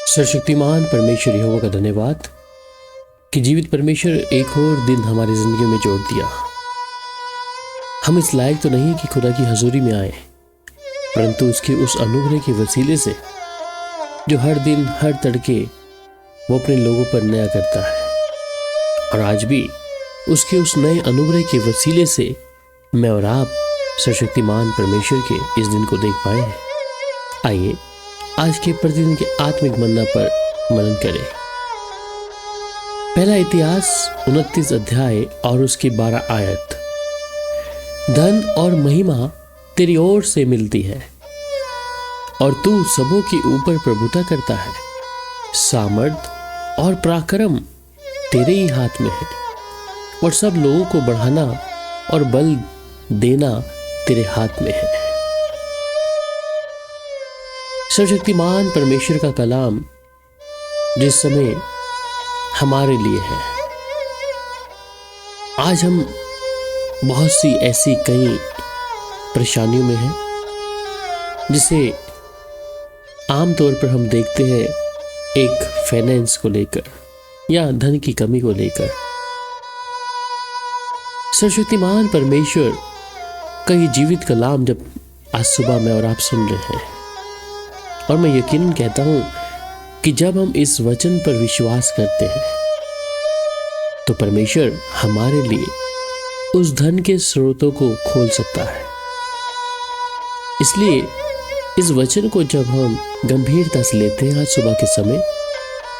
सर्वशक्तिमान परमेश्वर यहोवा का धन्यवाद कि जीवित परमेश्वर एक और दिन हमारी जिंदगी में जोड़ दिया। हम इस लायक तो नहीं कि खुदा की हजूरी में आए, परंतु उसके उस अनुग्रह के वसीले से जो हर दिन हर तड़के वो अपने लोगों पर नया करता है, और आज भी उसके उस नए अनुग्रह के वसीले से मैं और आप सर्वशक्तिमान परमेश्वर के इस दिन को देख पाए हैं। आइए आज के प्रतिदिन के आत्मिक मन्ना पर मनन करें। पहला इतिहास 29 अध्याय और उसकी 12 आयत। धन और महिमा तेरी ओर से मिलती है और तू सबों के ऊपर प्रभुता करता है। सामर्थ और पराक्रम तेरे ही हाथ में है, और सब लोगों को बढ़ाना और बल देना तेरे हाथ में है। सर्वशक्तिमान परमेश्वर का कलाम जिस समय हमारे लिए है। आज हम बहुत सी ऐसी कई परेशानियों में हैं जिसे आमतौर पर हम देखते हैं एक फाइनेंस को लेकर या धन की कमी को लेकर। सर्वशक्तिमान परमेश्वर का ये जीवित कलाम जब आज सुबह में और आप सुन रहे हैं, और मैं यकीनन कहता हूं कि जब हम इस वचन पर विश्वास करते हैं तो परमेश्वर हमारे लिए उस धन के स्रोतों को खोल सकता है। इसलिए इस वचन को जब हम गंभीरता से लेते हैं आज सुबह के समय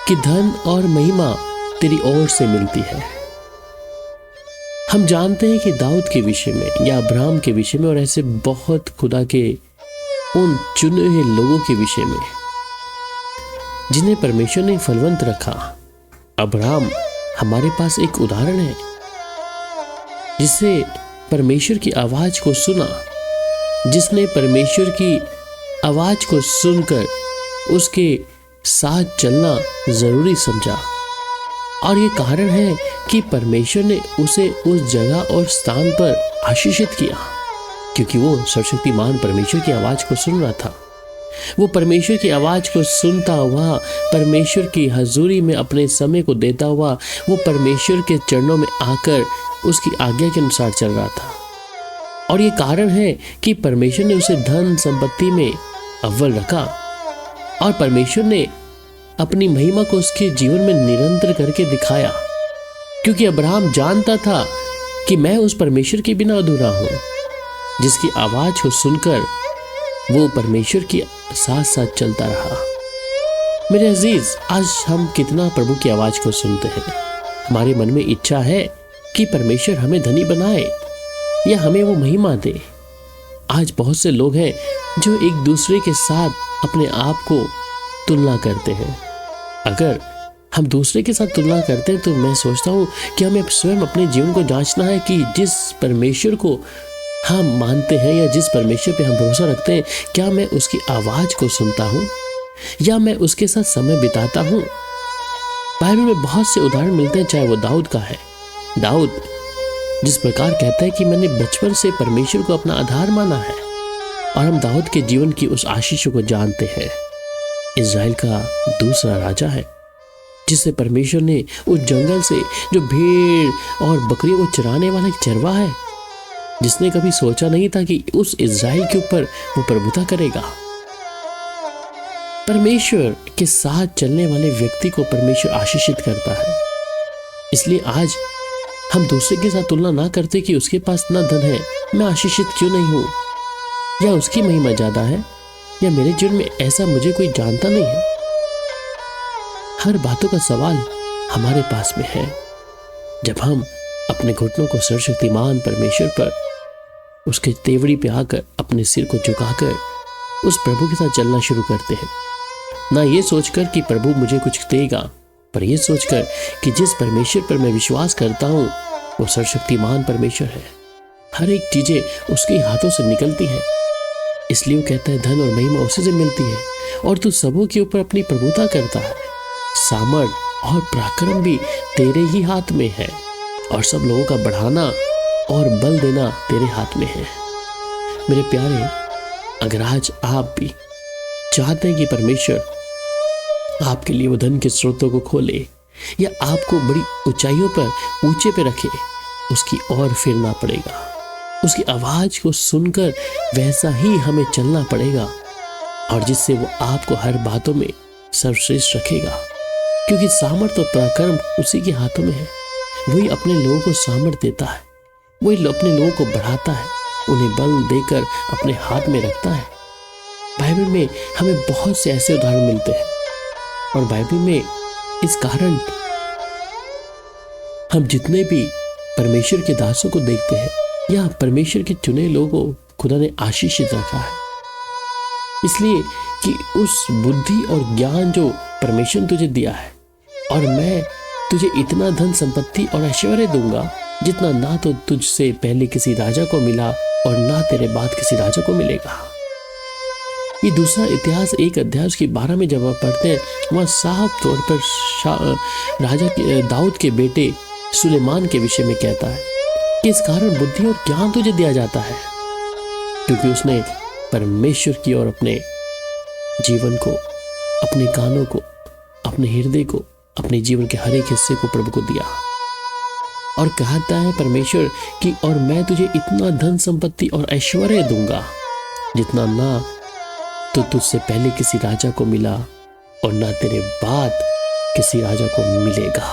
कि धन और महिमा तेरी ओर से मिलती है, हम जानते हैं कि दाऊद के विषय में या अब्राहम के विषय में और ऐसे बहुत खुदा के उन चुने हुए लोगों के विषय में जिन्हें परमेश्वर ने फलवंत रखा। अब्राहम हमारे पास एक उदाहरण है जिससे परमेश्वर की आवाज को सुना, जिसने परमेश्वर की आवाज को सुनकर उसके साथ चलना जरूरी समझा, और ये कारण है कि परमेश्वर ने उसे उस जगह और स्थान पर आशीषित किया, क्योंकि वो सर्वशक्तिमान परमेश्वर की आवाज को सुन रहा था। वो परमेश्वर की आवाज को सुनता हुआ परमेश्वर की हजूरी में अपने समय को देता हुआ वो परमेश्वर के चरणों में आकर उसकी आज्ञा के अनुसार चल रहा था। और ये कारण है कि परमेश्वर ने उसे धन संपत्ति में अव्वल रखा, और परमेश्वर ने अपनी महिमा को उसके जीवन में निरंतर करके दिखाया, क्योंकि अब्राहम जानता था कि मैं उस परमेश्वर के बिना अधूरा हूं, जिसकी आवाज को सुनकर वो परमेश्वर की साथ साथ चलता रहा। मेरे अजीज, आज हम कितना प्रभु की आवाज को सुनते हैं। हमारे मन में इच्छा है कि परमेश्वर हमें धनी बनाए या हमें वो महिमा दे। आज बहुत से लोग हैं जो एक दूसरे के साथ अपने आप को तुलना करते हैं। अगर हम दूसरे के साथ तुलना करते हैं तो मैं सोचता हूं कि हमें स्वयं अपने जीवन को जांचना है कि जिस परमेश्वर को हम मानते हैं या जिस परमेश्वर पे हम भरोसा रखते हैं, क्या मैं उसकी आवाज को सुनता हूं या मैं उसके साथ समय बिताता हूं। बाइबल में बहुत से उदाहरण मिलते हैं, चाहे वो दाऊद का है। दाऊद जिस प्रकार कहता है कि मैंने बचपन से परमेश्वर को अपना आधार माना है, और हम दाऊद के जीवन की उस आशीष को जानते हैं। इज़राइल का दूसरा राजा है जिसे परमेश्वर ने उस जंगल से, जो भेड़ और बकरियों को चराने वाला एक चरवाहा है, जिसने कभी सोचा नहीं था कि उस इज़राइल के ऊपर वो प्रभुता करेगा। परमेश्वर के साथ चलने वाले व्यक्ति को परमेश्वर आशीषित करता है। इसलिए आज हम दूसरे के साथ तुलना ना करते कि उसके पास ना धन है, मैं आशीषित क्यों नहीं हूं, या उसकी महिमा ज्यादा है, या मेरे जीवन में ऐसा मुझे कोई जानता नहीं है। हर बातों का सवाल हमारे पास में है जब हम अपने घुटनों को सर्वशक्तिमान परमेश्वर पर, उसके तेवड़ी पे आकर अपने सिर को झुकाकर उस प्रभु के साथ चलना शुरू करते हैं। ना ये सोचकर कि प्रभु मुझे कुछ देगा, पर यह सोचकर कि जिस परमेश्वर पर मैं विश्वास करता हूं वो सर्वशक्तिमान परमेश्वर है। हर एक चीजें उसके हाथों से निकलती हैं, इसलिए वो कहता है धन और महिमा उसी से मिलती है, और तू सबों के ऊपर अपनी प्रभुता करता है। सामर्थ और पराक्रम भी तेरे ही हाथ में है, और सब लोगों का बढ़ाना और बल देना तेरे हाथ में है। मेरे प्यारे, अगर आज आप भी चाहते हैं कि परमेश्वर आपके लिए वो धन के स्रोतों को खोले या आपको बड़ी ऊंचाइयों पर ऊंचे पे रखे, उसकी ओर फिरना पड़ेगा। उसकी आवाज को सुनकर वैसा ही हमें चलना पड़ेगा, और जिससे वो आपको हर बातों में सर्वश्रेष्ठ रखेगा, क्योंकि सामर्थ और पराक्रम उसी के हाथों में है। वही अपने लोगों को सामर्थ देता है, वही अपने लोगों को बढ़ाता है, उन्हें बल देकर अपने हाथ में रखता है। बाइबल में हमें बहुत से ऐसे उदाहरण मिलते हैं, और बाइबल में इस कारण हम जितने भी परमेश्वर के दासों को देखते हैं या परमेश्वर के चुने लोगों को खुदा ने आशीषित रखा है, इसलिए कि उस बुद्धि और ज्ञान जो परमेश्वर ने तुझे दिया है, और मैं तुझे इतना धन संपत्ति और ऐश्वर्य दूंगा जितना ना तो तुझसे पहले किसी राजा को मिला और ना तेरे बाद किसी राजा को मिलेगा। ये दूसरा इतिहास 1 की 12 में जब आप पढ़ते हैं, वहां साफ तौर पर राजा दाऊद के बेटे सुलेमान के विषय में कहता है कि इस कारण बुद्धि और ज्ञान तुझे दिया जाता है, क्योंकि उसने परमेश्वर की ओर अपने जीवन को, अपने कानों को, अपने हृदय को, अपने जीवन के हर एक हिस्से को प्रभु को दिया। और कहता है परमेश्वर कि और मैं तुझे इतना धन संपत्ति और ऐश्वर्य दूंगा जितना ना तो तुझसे पहले किसी राजा को मिला और ना तेरे बाद किसी राजा को मिलेगा।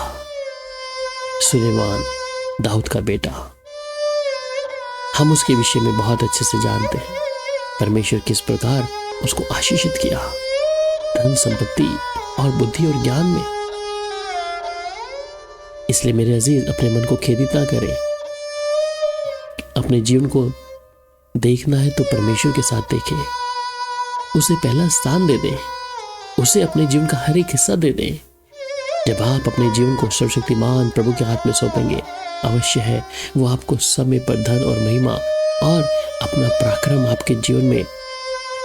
सुलेमान, दाऊद का बेटा, हम उसके विषय में बहुत अच्छे से जानते हैं परमेश्वर किस प्रकार उसको आशीषित किया धन संपत्ति और बुद्धि और ज्ञान में। इसलिए मेरे अजीज, अपने मन को खेदित ना करें। अपने जीवन को देखना है तो परमेश्वर के साथ देखें, उसे पहला स्थान दे दें, उसे अपने जीवन का हर एक हिस्सा दे दें। जब आप अपने जीवन को सर्वशक्तिमान प्रभु के हाथ में सौंपेंगे, अवश्य है वो आपको समय पर धन और महिमा और अपना पराक्रम आपके जीवन में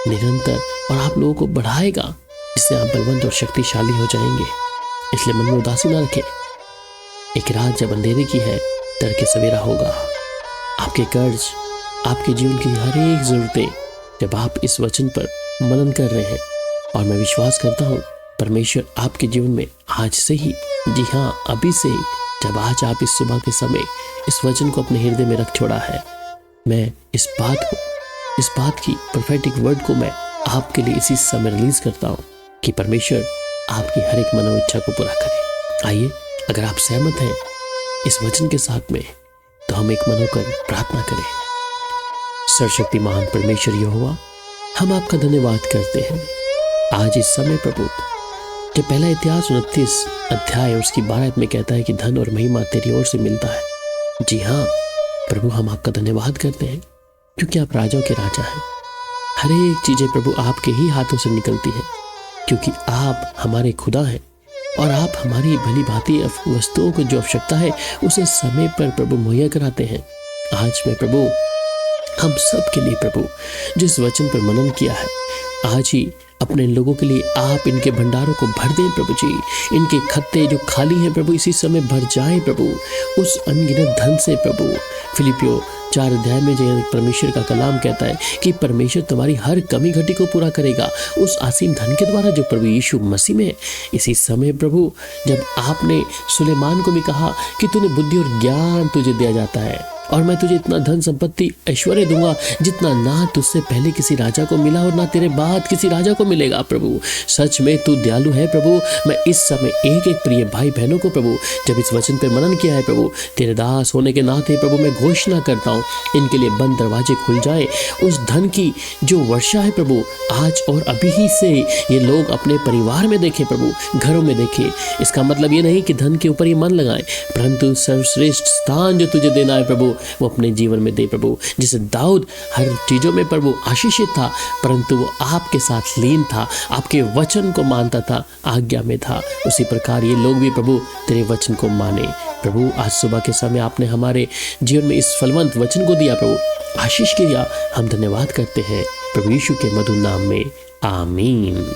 निरंतर और आप लोगों को बढ़ाएगा, जिससे आप बलवंत और शक्तिशाली हो जाएंगे। इसलिए मन में उदासी ना रखें। एक रात जब अंधेरे की है, तड़के सवेरा होगा। आपके कर्ज, आपके जीवन की हर एक जरूरतें, जब आप इस वचन पर मनन कर रहे हैं, और मैं विश्वास करता हूं परमेश्वर आपके जीवन में आज से ही, जी हाँ अभी से ही, जब आज आप इस सुबह के समय इस वचन को अपने हृदय में रख छोड़ा है, मैं इस बात की प्रोफेटिक वर्ड को मैं आपके लिए इसी समय रिलीज करता हूं कि परमेश्वर आपकी हर एक मनो इच्छा को पूरा करे। आइए, अगर आप सहमत हैं इस वचन के साथ में, तो हम एक मन होकर प्रार्थना करें। सर्वशक्तिमान परमेश्वर यहोवा, हम आपका धन्यवाद करते हैं आज इस समय प्रभु, जब पहला इतिहास 29 उसकी 12 में कहता है कि धन और महिमा तेरी ओर से मिलता है। जी हाँ प्रभु, हम आपका धन्यवाद करते हैं क्योंकि आप राजाओं के राजा हैं। हर एक चीजें प्रभु आपके ही हाथों से निकलती है, क्योंकि आप हमारे खुदा हैं और आप हमारी भली भांति वस्तुओं को जो आवश्यकता है उसे समय पर प्रभु मुहैया कराते हैं। आज मैं प्रभु हम सब के लिए प्रभु जिस वचन पर मनन किया है, आज ही अपने लोगों के लिए आप इनके भंडारों को भर दें प्रभु जी। इनके खत्ते जो खाली हैं प्रभु इसी समय भर जाएं प्रभु, उस अनगिनत धन से प्रभु। फिलिपियो 4 में जो परमेश्वर का कलाम कहता है कि परमेश्वर तुम्हारी हर कमी घटी को पूरा करेगा उस असीम धन के द्वारा जो प्रभु यीशु मसीह में है। इसी समय प्रभु, जब आपने सुलेमान को भी कहा कि तूने बुद्धि और ज्ञान तुझे दिया जाता है, और मैं तुझे इतना धन संपत्ति ऐश्वर्य दूंगा जितना ना तुझसे पहले किसी राजा को मिला और ना तेरे बाद किसी राजा को मिलेगा। प्रभु सच में तू दयालु है प्रभु। मैं इस समय एक एक प्रिय भाई बहनों को प्रभु, जब इस वचन पे मनन किया है प्रभु, तेरे दास होने के नाते प्रभु मैं घोषणा करता हूँ, इनके लिए बंद दरवाजे खुल जाए। उस धन की जो वर्षा है प्रभु, आज और अभी ही से ये लोग अपने परिवार में देखें प्रभु, घरों में देखें। इसका मतलब ये नहीं कि धन के ऊपर ही मन लगाएं, परंतु सर्वश्रेष्ठ स्थान जो तुझे देना है प्रभु वो अपने जीवन में दे प्रभु। जिसे दाऊद हर चीजों में प्रभु आशीषित था, परंतु वो आपके साथ लीन था, आपके वचन को मानता था, आज्ञा में था। उसी प्रकार ये लोग भी प्रभु तेरे वचन को माने प्रभु। आज सुबह के समय आपने हमारे जीवन में इस फलवंत वचन को दिया प्रभु, आशीष किया। हम धन्यवाद करते हैं प्रभु यीशु के मधुर नाम में, आमीन।